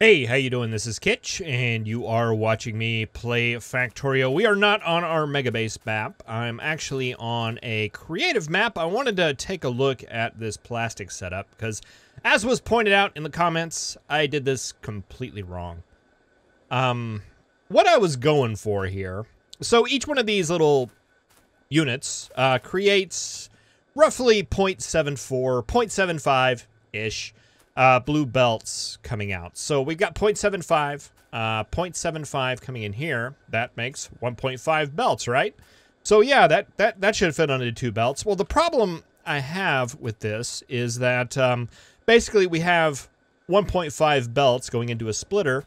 Hey, how you doing? This is Kitch, and you are watching me play Factorio. We are not on our Megabase map. I'm actually on a creative map. I wanted to take a look at this plastic setup, because as was pointed out in the comments, I did this completely wrong. What I was going for here, so each one of these little units creates roughly 0.74, 0.75-ish blue belts coming out. So we've got 0.75, 0.75 coming in here. That makes 1.5 belts, right? So yeah, that should fit onto 2 belts. Well, the problem I have with this is that basically we have 1.5 belts going into a splitter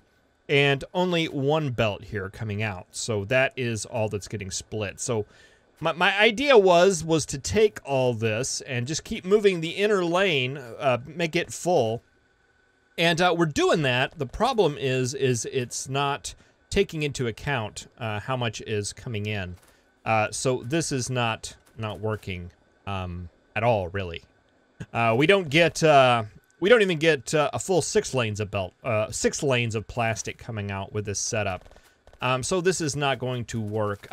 and only 1 belt here coming out. So that is all that's getting split. So my idea was to take all this and just keep moving the inner lane, make it full. And we're doing that. The problem is it's not taking into account how much is coming in. So this is not working at all, really. We don't even get a full 6 lanes of 6 lanes of plastic coming out with this setup. So this is not going to work.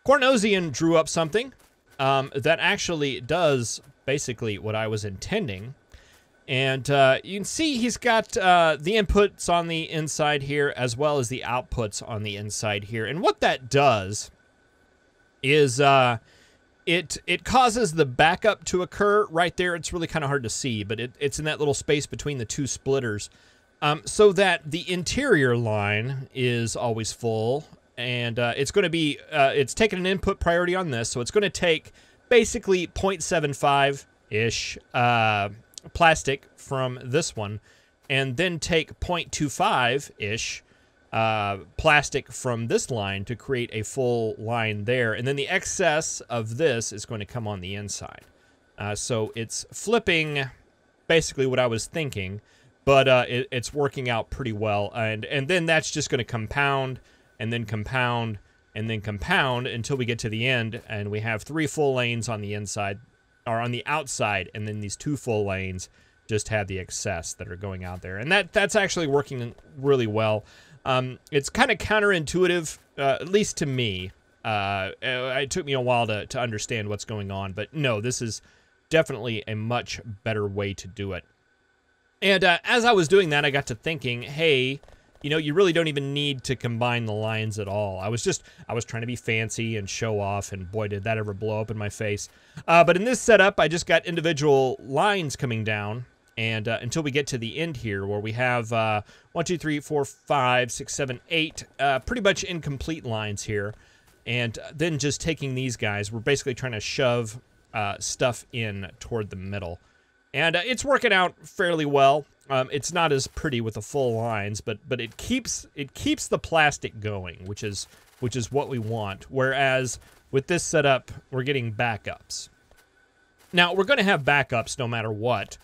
Cornosian drew up something that actually does basically what I was intending. And you can see he's got the inputs on the inside here as well as the outputs on the inside here. And what that does is it causes the backup to occur right there. It's really kind of hard to see, but it's in that little space between the 2 splitters, so that the interior line is always full. And it's going to be, it's taking an input priority on this, so it's going to take basically 0.75-ish plastic from this one, and then take 0.25-ish plastic from this line to create a full line there. And then the excess of this is going to come on the inside. So it's flipping basically what I was thinking, but it's working out pretty well. And then that's just going to compound, and then compound, and then compound until we get to the end, and we have 3 full lanes on the inside, or on the outside, and then these 2 full lanes just have the excess that are going out there. And that's actually working really well. It's kind of counterintuitive, at least to me. It took me a while to understand what's going on, but no, this is definitely a much better way to do it. And as I was doing that, I got to thinking, hey, you know, you really don't even need to combine the lines at all. I was trying to be fancy and show off, and boy, did that ever blow up in my face. But in this setup, I just got individual lines coming down, and until we get to the end here, where we have 1, 2, 3, 4, 5, 6, 7, 8, pretty much incomplete lines here. And then just taking these guys, we're basically trying to shove stuff in toward the middle. And it's working out fairly well. It's not as pretty with the full lines, but it keeps the plastic going, which is what we want. Whereas with this setup, we're getting backups. Now we're going to have backups no matter what,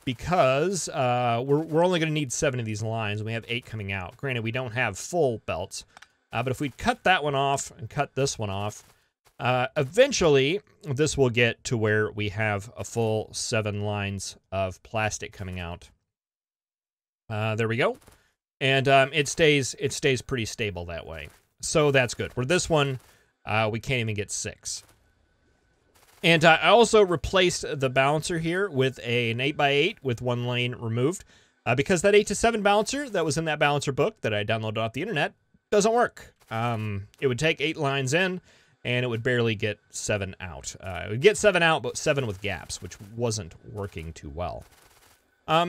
because we're only going to need 7 of these lines, and we have 8 coming out. Granted, we don't have full belts, but if we cut that one off and cut this one off, eventually this will get to where we have a full 7 lines of plastic coming out. There we go. And it stays pretty stable that way. So that's good. Where this one, we can't even get 6. And I also replaced the balancer here with an 8x8 with 1 lane removed, because that 8 to 7 balancer that was in that balancer book that I downloaded off the internet doesn't work. It would take 8 lines in, and it would barely get 7 out. It would get 7 out, but 7 with gaps, which wasn't working too well.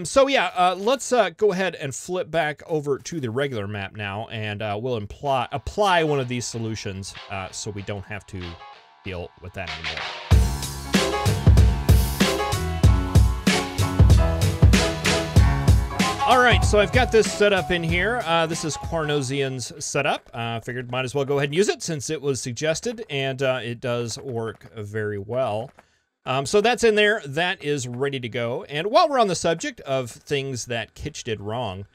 So yeah, let's go ahead and flip back over to the regular map now, and we'll apply one of these solutions so we don't have to deal with that anymore. All right, so I've got this set up in here. This is Cornosian's setup. Figured might as well go ahead and use it since it was suggested, and it does work very well. So that's in there. That is ready to go. And while we're on the subject of things that Kitch did wrong,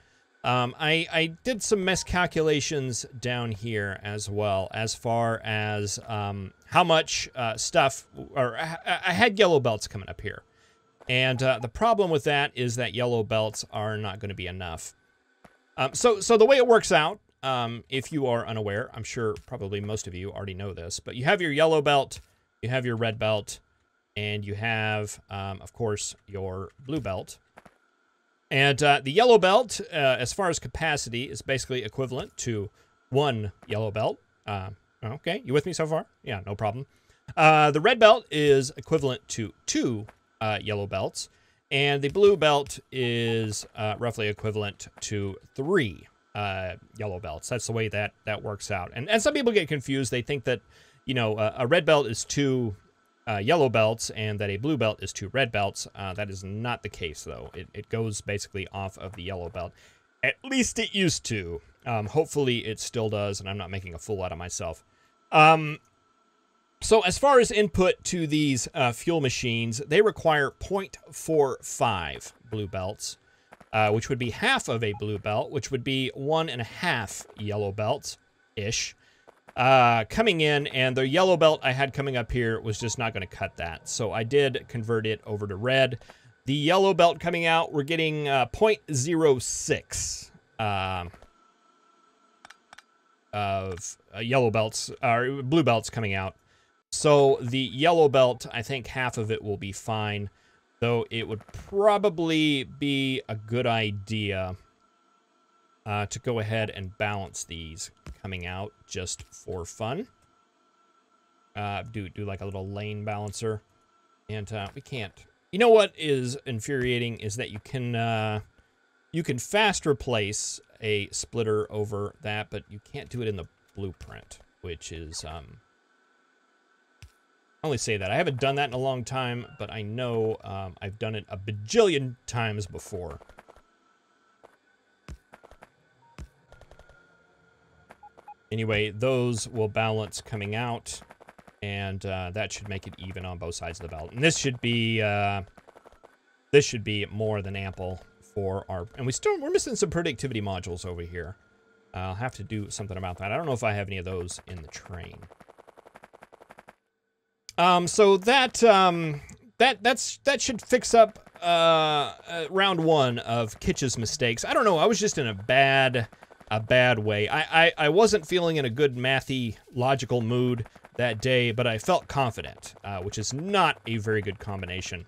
I did some miscalculations down here as well, as far as how much stuff, or I had yellow belts coming up here. And the problem with that is that yellow belts are not going to be enough. So the way it works out, if you are unaware, I'm sure probably most of you already know this, but you have your yellow belt, you have your red belt, and you have, of course, your blue belt. And the yellow belt, as far as capacity, is basically equivalent to 1 yellow belt. Okay, you with me so far? Yeah, no problem. The red belt is equivalent to 2 yellow belts, and the blue belt is roughly equivalent to 3 yellow belts. That's the way that works out. And some people get confused. They think that, you know, a red belt is 2 yellow belts and that a blue belt is 2 red belts. That is not the case, though. It goes basically off of the yellow belt. At least it used to. Hopefully it still does, and I'm not making a fool out of myself. So as far as input to these fuel machines, they require 0.45 blue belts, which would be half of a blue belt, which would be 1.5 yellow belts-ish. Coming in, and the yellow belt I had coming up here was just not going to cut that. So I did convert it over to red. The yellow belt coming out, we're getting 0.06 of yellow belts, or blue belts coming out. So the yellow belt, I think half of it will be fine, though it would probably be a good idea to go ahead and balance these coming out just for fun. Do like a little lane balancer. And we can't. You know what is infuriating is that you can fast replace a splitter over that, but you can't do it in the blueprint, which is I only say that. I haven't done that in a long time, but I know I've done it a bajillion times before. Anyway, those will balance coming out, and that should make it even on both sides of the belt. And this should be more than ample for our. And we're missing some productivity modules over here. I'll have to do something about that. I don't know if I have any of those in the train. So that should fix up round 1 of Kitch's mistakes. I don't know. I was just in a bad way. I wasn't feeling in a good mathy logical mood that day, but I felt confident, which is not a very good combination.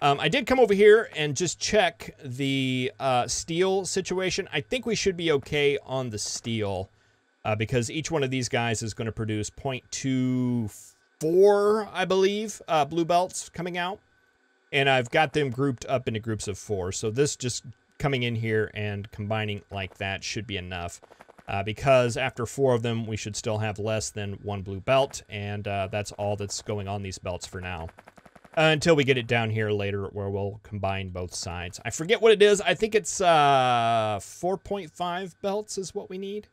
I did come over here and just check the steel situation. I think we should be okay on the steel because each one of these guys is going to produce 0.24, I believe, blue belts coming out. And I've got them grouped up into groups of 4. So this just coming in here and combining like that should be enough. Because after 4 of them, we should still have less than 1 blue belt. And that's all that's going on these belts for now. Until we get it down here later where we'll combine both sides. I forget what it is. I think it's 4.5 belts is what we need.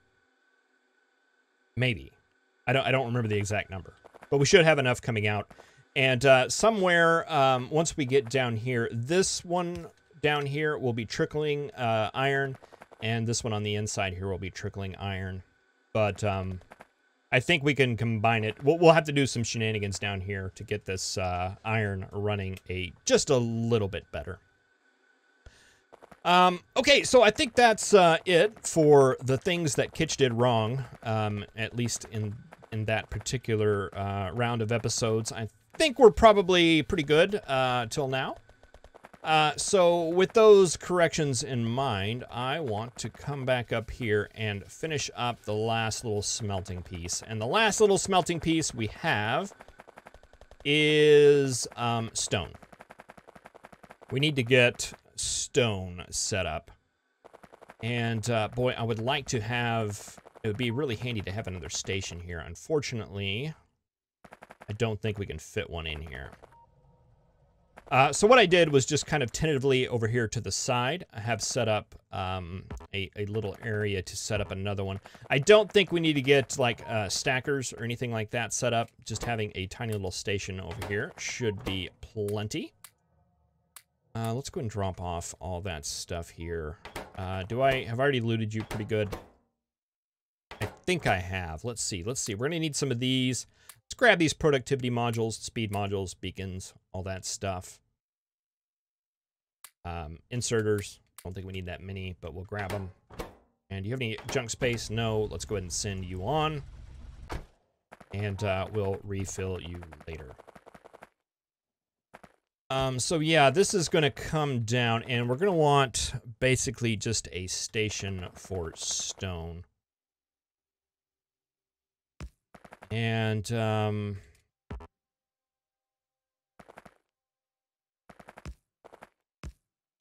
Maybe. I don't remember the exact number. But we should have enough coming out. And somewhere, once we get down here, this one down here will be trickling iron. And this one on the inside here will be trickling iron. But I think we can combine it. We'll have to do some shenanigans down here to get this iron running just a little bit better. Okay, so I think that's it for the things that Kitch did wrong, at least in that particular round of episodes. I think we're probably pretty good till now. So with those corrections in mind, I want to come back up here and finish up the last little smelting piece. And the last little smelting piece we have is stone. We need to get stone set up. And boy, I would like to have, it would be really handy to have another station here. Unfortunately, I don't think we can fit one in here. So what I did was just kind of tentatively over here to the side, I have set up a little area to set up another one. I don't think we need to get like stackers or anything like that set up. Just having a tiny little station over here should be plenty. Let's go and drop off all that stuff here. Have I already looted you pretty good? I think I have. Let's see. We're going to need some of these. Let's grab these productivity modules, speed modules, beacons, all that stuff. Inserters. I don't think we need that many, but we'll grab them. And do you have any junk space? No. Let's go ahead and send you on. And we'll refill you later. So yeah, this is going to come down, and we're going to want basically just a station for stone. And,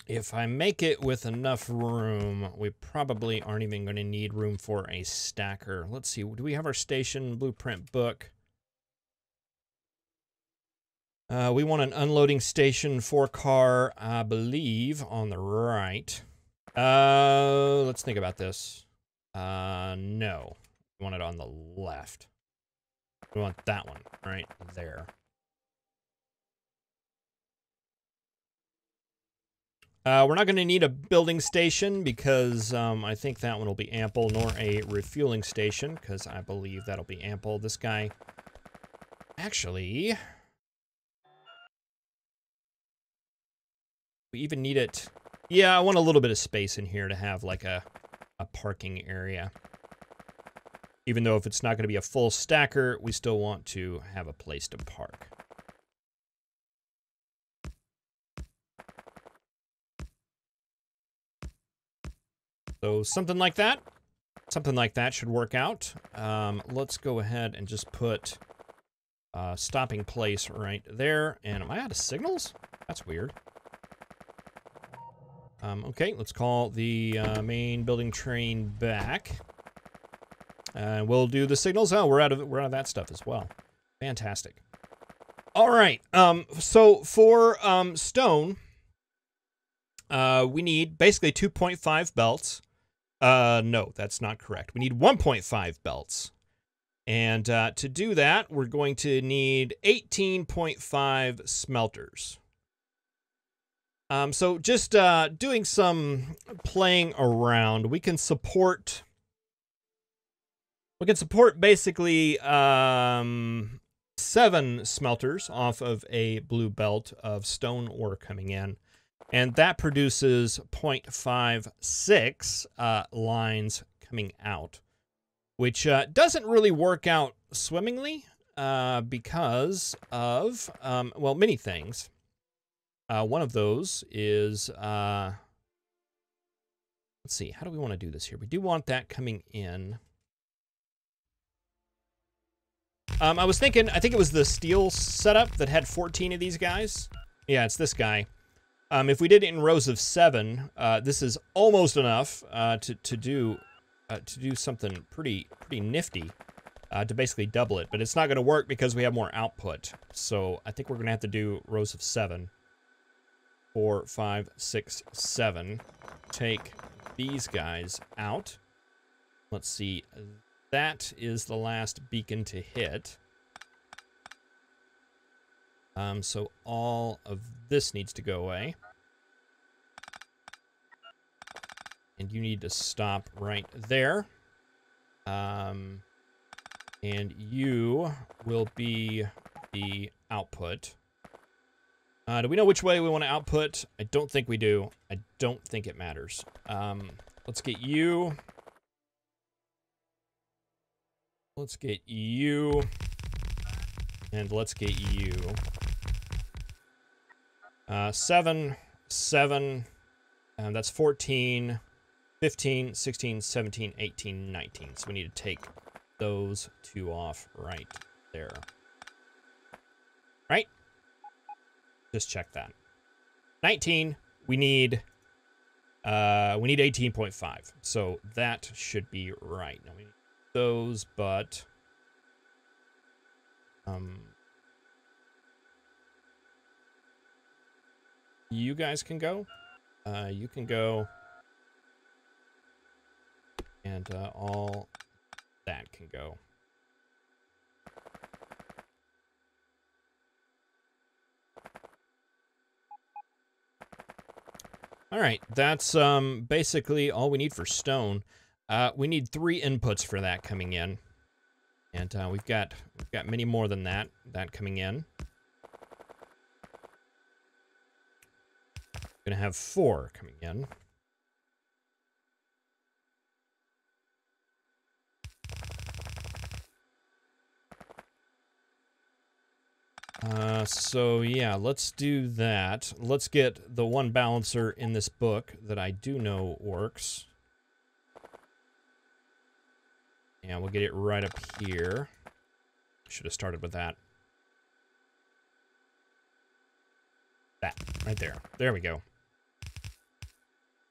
if I make it with enough room, we probably aren't even going to need room for a stacker. Let's see, do we have our station blueprint book? We want an unloading station for car, I believe, on the right. Let's think about this. No. We want it on the left. We want that one right there. We're not going to need a building station because I think that one will be ample, nor a refueling station because I believe that'll be ample. This guy, actually, we even need it. Yeah, I want a little bit of space in here to have like a parking area. Even though if it's not going to be a full stacker, we still want to have a place to park. So something like that. Something like that should work out. Let's go ahead and just put a stopping place right there. And am I out of signals? That's weird. Okay, let's call the main building train back. And we'll do the signals. Oh, we're out of that stuff as well. Fantastic. All right. So for stone, we need basically 2.5 belts. No, that's not correct. We need 1.5 belts. And to do that, we're going to need 18.5 smelters. So just doing some playing around, we can support basically 7 smelters off of a blue belt of stone ore coming in. And that produces 0.56 lines coming out, which doesn't really work out swimmingly because of, well, many things. One of those is, let's see, how do we want to do this here? We do want that coming in. I was thinking, I think it was the steel setup that had 14 of these guys. Yeah, it's this guy. If we did it in rows of 7, this is almost enough to do something pretty nifty to basically double it. But it's not going to work because we have more output. So I think we're going to have to do rows of 7. 4, 5, 6, 7. Take these guys out. Let's see. That is the last beacon to hit. So all of this needs to go away. And you need to stop right there. And you will be the output. Do we know which way we want to output? I don't think we do. I don't think it matters. Let's get you. Let's get you. And let's get you. 7, 7. That's 14, 15, 16, 17, 18, 19. So we need to take those 2 off right there. Right? Just check that. 19, we need 18.5. So that should be right. Now we need those, but you guys can go. You can go. And all that can go. All right, that's basically all we need for stone. We need 3 inputs for that coming in, and we've got many more than that coming in. Gonna have 4 coming in. So yeah, let's do that. Let's get the one balancer in this book that I do know works. And we'll get it right up here. Should have started with that. That, right there. There we go.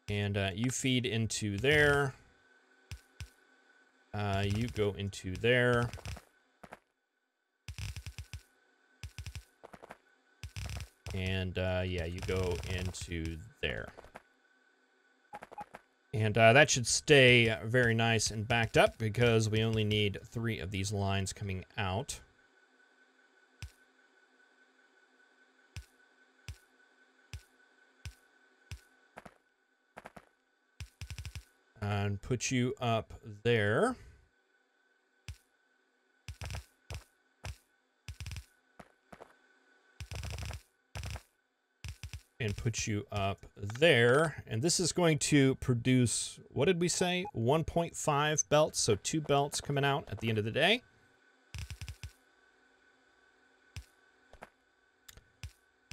And you feed into there. You go into there. And yeah, you go into there. And that should stay very nice and backed up because we only need 3 of these lines coming out. And put you up there. And put you up there. And this is going to produce, what did we say? 1.5 belts, so 2 belts coming out at the end of the day.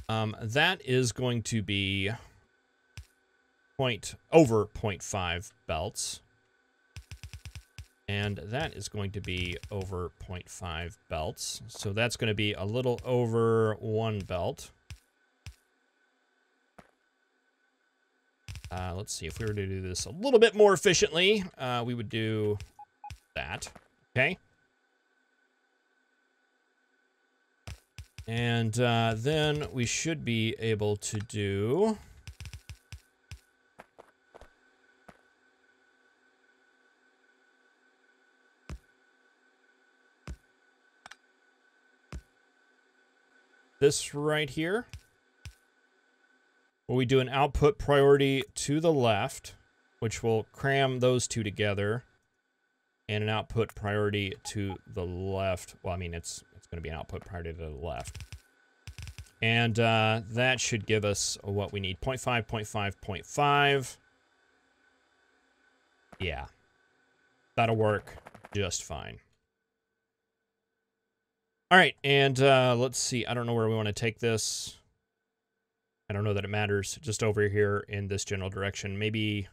That is going to be over 0.5 belts. And that is going to be over 0.5 belts. So that's going to be a little over 1 belt. Let's see, if we were to do this a little bit more efficiently, we would do that, okay? And then we should be able to do... this right here. Where we do an output priority to the left, which will cram those 2 together, and an output priority to the left. Well, I mean, it's going to be an output priority to the left. And that should give us what we need. 0.5, 0.5, 0.5. Yeah. That'll work just fine. All right, and let's see. I don't know where we want to take this. I don't know that it matters. Just over here in this general direction. Maybe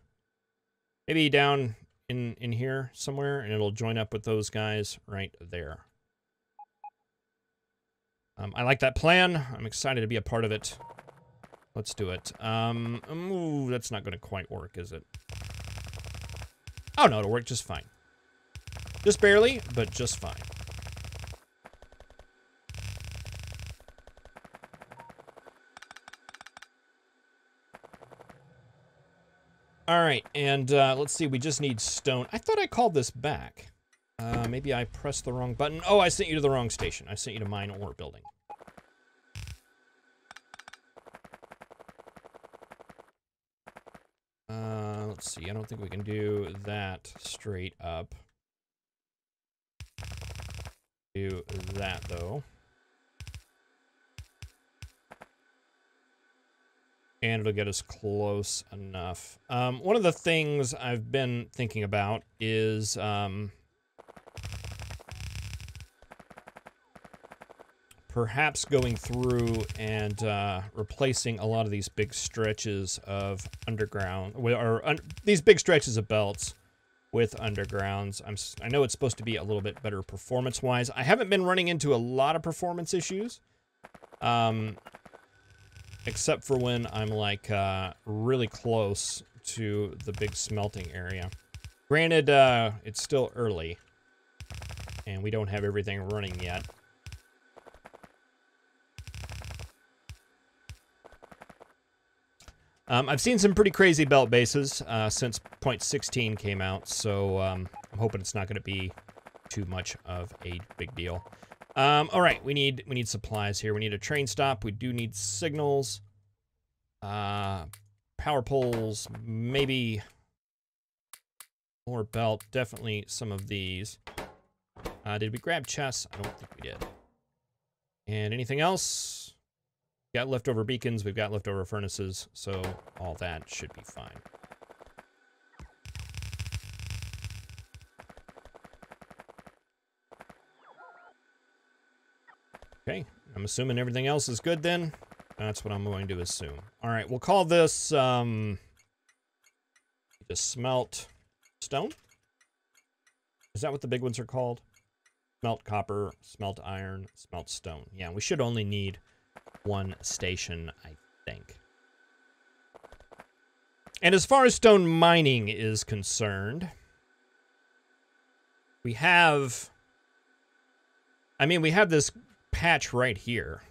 down in here somewhere, and it'll join up with those guys right there. I like that plan. I'm excited to be a part of it. Let's do it. Ooh, that's not going to quite work, is it? Oh, no, it'll work just fine. Just barely, but just fine. All right, and let's see, we just need stone. I thought I called this back. Maybe I pressed the wrong button. Oh, I sent you to the wrong station. I sent you to mine ore building. Let's see, I don't think we can do that straight up. Do that, though. And it'll get us close enough. One of the things I've been thinking about is perhaps going through and replacing a lot of these big stretches of underground, or these big stretches of belts with undergrounds. I know it's supposed to be a little bit better performance-wise. I haven't been running into a lot of performance issues. Except for when I'm, like, really close to the big smelting area. Granted, it's still early, and we don't have everything running yet. I've seen some pretty crazy belt bases since 0.16 came out, so I'm hoping it's not going to be too much of a big deal. All right, we need supplies here. We need a train stop. We do need signals. Power poles, maybe more belt. Definitely some of these. Did we grab chests? I don't think we did. And anything else? Got leftover beacons. We've got leftover furnaces, so all that should be fine. Okay, I'm assuming everything else is good then. That's what I'm going to assume. All right, we'll call this just smelt stone. Is that what the big ones are called? Smelt copper, smelt iron, smelt stone. Yeah, we should only need one station, I think. And as far as stone mining is concerned, we have this patch right here.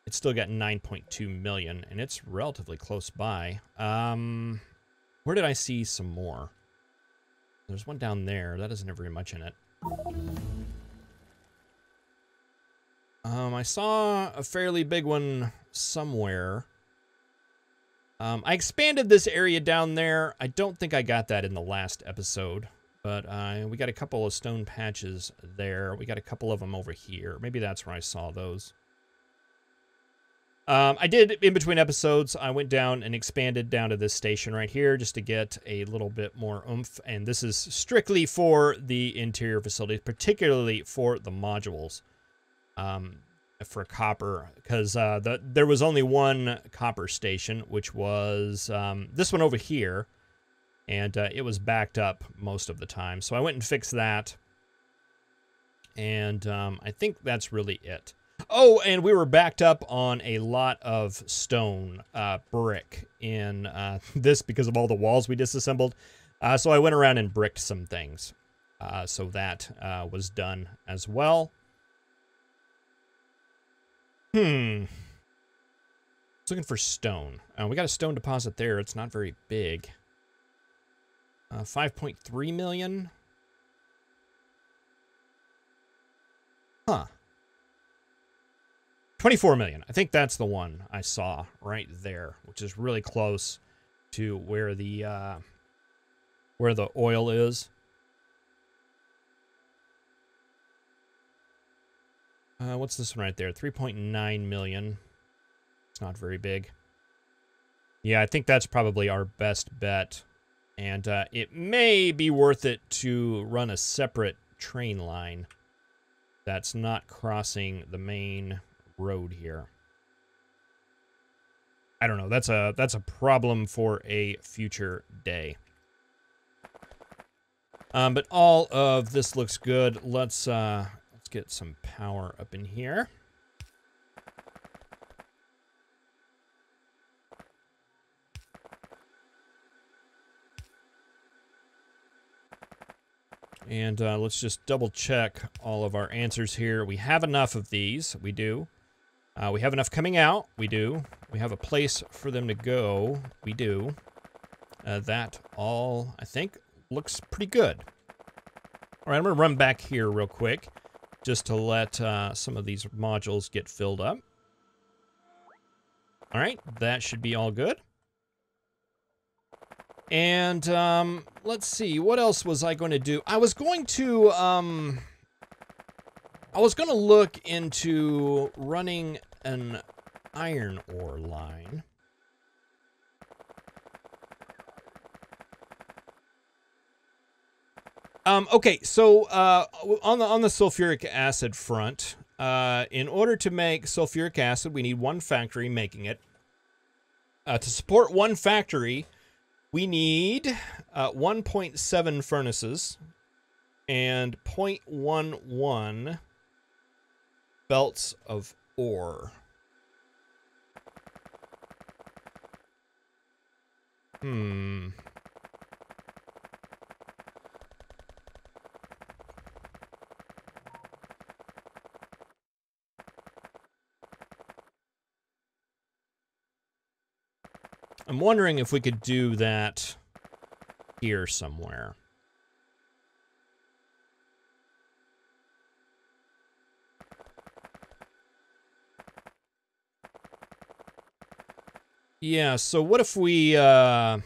It's still got 9.2 million, and it's relatively close by. Where did I see some more? There's one down there. That doesn't have very much in it. I saw a fairly big one somewhere. I expanded this area down there. I don't think I got that in the last episode, but we got a couple of stone patches there. We got a couple of them over here. Maybe that's where I saw those. I did, in between episodes, I went down and expanded down to this station right here just to get a little bit more oomph, and this is strictly for the interior facilities, particularly for the modules. For copper, because there was only one copper station, which was this one over here, and it was backed up most of the time. So I went and fixed that, and I think that's really it. Oh, and we were backed up on a lot of stone brick in this because of all the walls we disassembled. So I went around and bricked some things. So that was done as well. It's looking for stone. We got a stone deposit there. It's not very big. 5.3 million. Huh. 24 million. I think that's the one I saw right there, which is really close to where the oil is. What's this one right there? 3.9 million. It's not very big. Yeah, I think that's probably our best bet. And it may be worth it to run a separate train line that's not crossing the main road here. I don't know. That's a problem for a future day. But all of this looks good. Let's get some power up in here. And let's just double check all of our answers here. We have enough of these. We do. We have enough coming out. We do. We have a place for them to go. We do. That all, I think, looks pretty good. All right, I'm going to run back here real quick just to let some of these modules get filled up. All right, that should be all good. And let's see, what else was I going to do? I was going to look into running an iron ore line. Okay, so on the sulfuric acid front, in order to make sulfuric acid, we need one factory making it. To support one factory, we need 1.7 furnaces and 0.11 belts of ore. I'm wondering if we could do that here somewhere. Yeah, so what if we, let's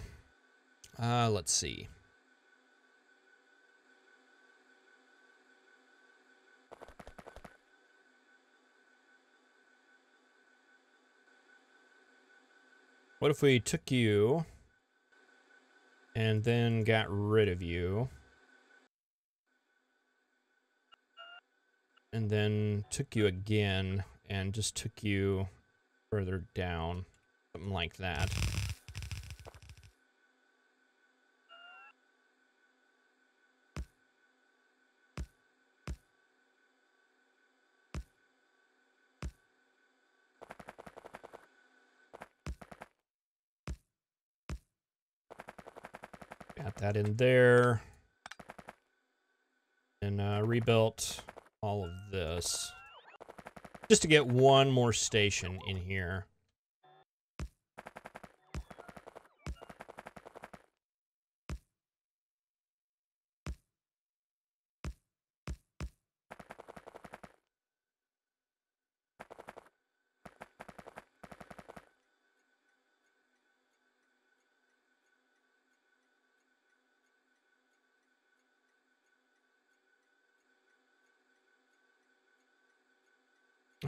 see. What if we took you and then got rid of you and then took you again and just took you further down, something like that. Got that in there. And rebuilt all of this. Just to get one more station in here.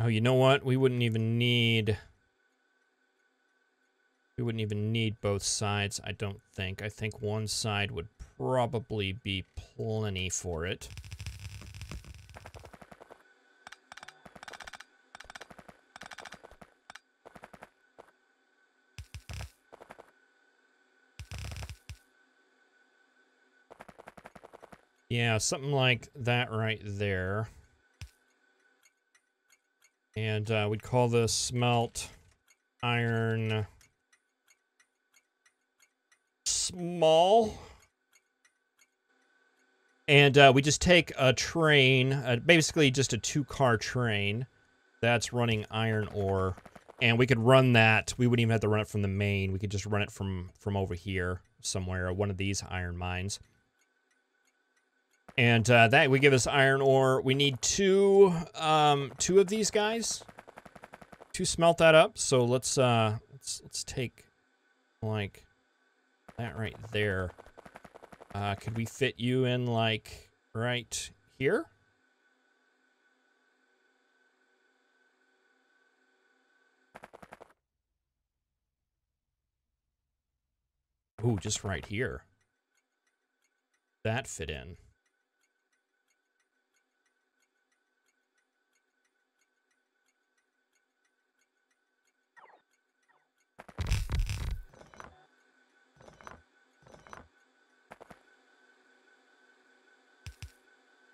Oh, you know what? We wouldn't even need both sides, I don't think. I think one side would probably be plenty for it. Yeah, something like that right there. And we'd call this smelt iron small. And we just take a train, basically just a 2-car train that's running iron ore. And we could run that. We wouldn't even have to run it from the main. We could just run it from over here somewhere, one of these iron mines. And that would give us iron ore. We need two of these guys to smelt that up. So let's take like that right there. Could we fit you in like right here? Ooh, just right here. That fit in.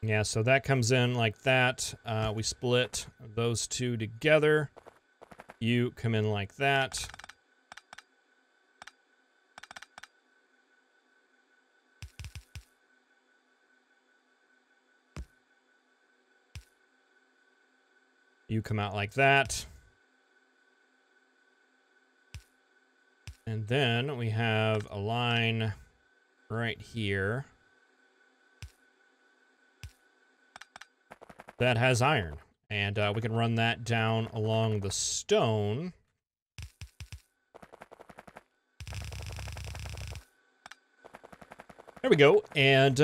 Yeah, so that comes in like that. We split those two together. You come in like that. You come out like that. And then we have a line right here that has iron. And we can run that down along the stone. There we go. And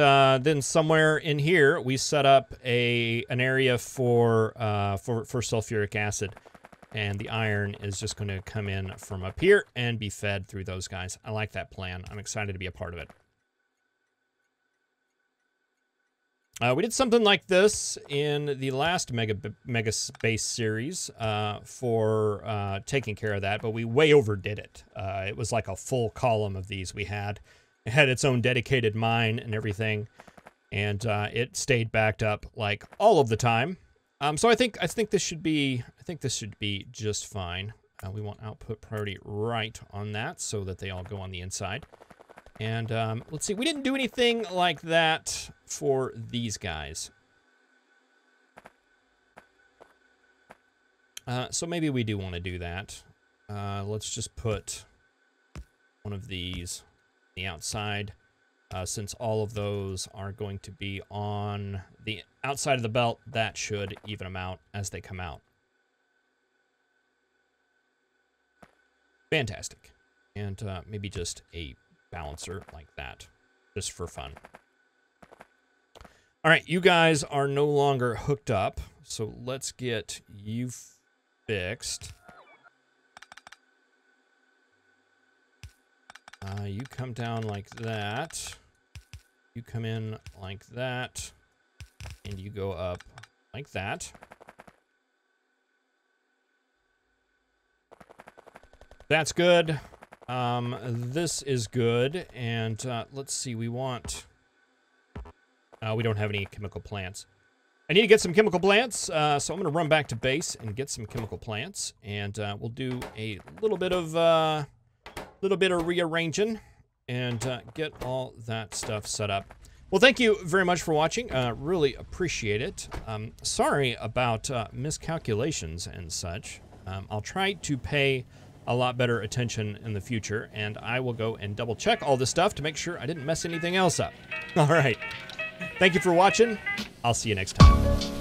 then somewhere in here, we set up an area for sulfuric acid. And the iron is just going to come in from up here and be fed through those guys. I like that plan. I'm excited to be a part of it. We did something like this in the last Megabase series for taking care of that, but we way overdid it. It was like a full column of these we had. It had its own dedicated mine and everything, and it stayed backed up like all of the time. So I think this should be just fine. We want output priority right on that so that they all go on the inside. And let's see, we didn't do anything like that for these guys. So maybe we do want to do that. Let's just put one of these on the outside, since all of those are going to be on the outside of the belt. That should even them out as they come out. Fantastic. And maybe just a balancer like that, just for fun. All right, you guys are no longer hooked up, so let's get you fixed. You come down like that. You come in like that. And you go up like that. That's good. This is good. And let's see, we want... we don't have any chemical plants. I need to get some chemical plants, so I'm going to run back to base and get some chemical plants. And we'll do a little bit of rearranging and get all that stuff set up. Well, thank you very much for watching. Really appreciate it. Sorry about miscalculations and such. I'll try to pay a lot better attention in the future, and I will go and double check all this stuff to make sure I didn't mess anything else up. All right. Thank you for watching. I'll see you next time.